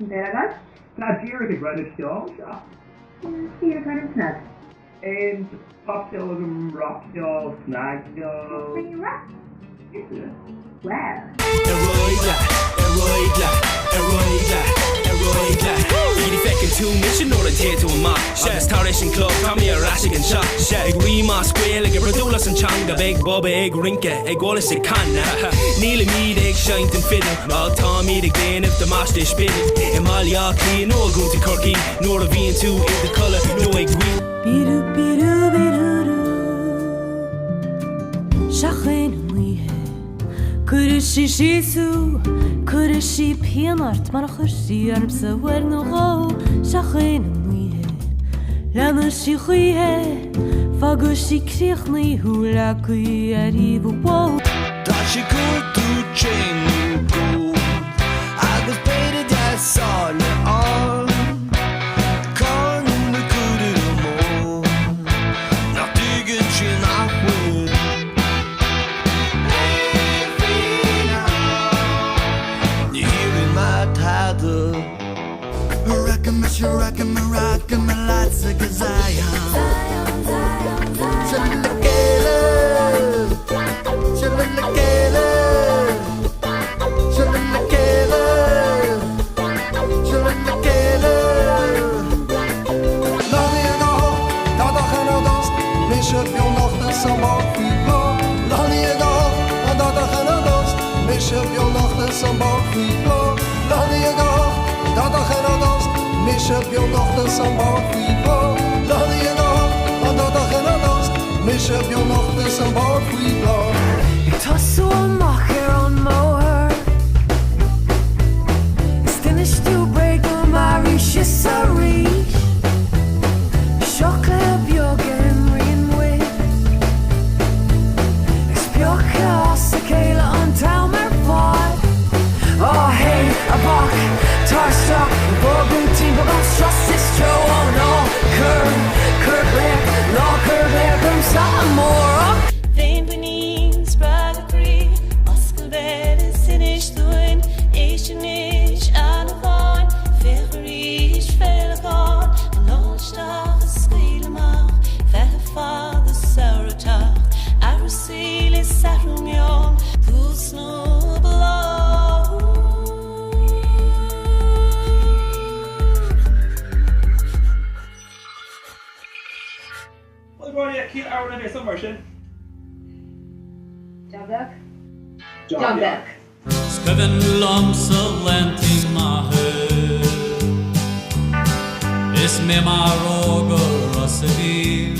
Beragad? Nadira the Greenwich Dog Shop. Stír kind of snug. And pop dog and rock dog, snag dog. Sing you rap? Well. 이리 feckin' two mission or a tato ma. Shas Taurish club, Tommy a Rashig and shot. Shag Rima square like a Produlas and Changa, big Bobby, egg rinka, egg Wallace and Canna. Neil mead, egg shine and fiddle. All Tommy the gain if the mash they spin. Emalia clean, no go to Kirky, nor a V2 in the colour, no egg green. Biru biru biru Shachin muhe Kurishi shisu Kurishi pianart Marachurshi arbsa werno go Shachin muhe Lamashi khuye Fagushi krichni hula kui arivu wo Dashi kutu chain go I was paid that's all on Rockin' my lights like a Zion. Heb je nog de sambal frigo? Laat je nog, want dat dag en dat was. Mis heb je nog de sambal frigo? Ik was zo macher on moher Stinish to break on my riches a reach Chocolate björgen rin with Spjörka ossa kejla on town mer far Oh hey, a bak, tar stock Vågen team på gans trust is true Oh no, curb blair No curb blair, come some more Vein beneath, sprague free Oscar bed is finished doing Asianish, Anavon Ferrish, Felakon And all stuff is Skilmar Verfa the Sarata Arusili, Sarum Young Pusno below Keep out of some version. John Duck? John Duck. Skyven lomsa lenting mahe Is me ma rogo rosavir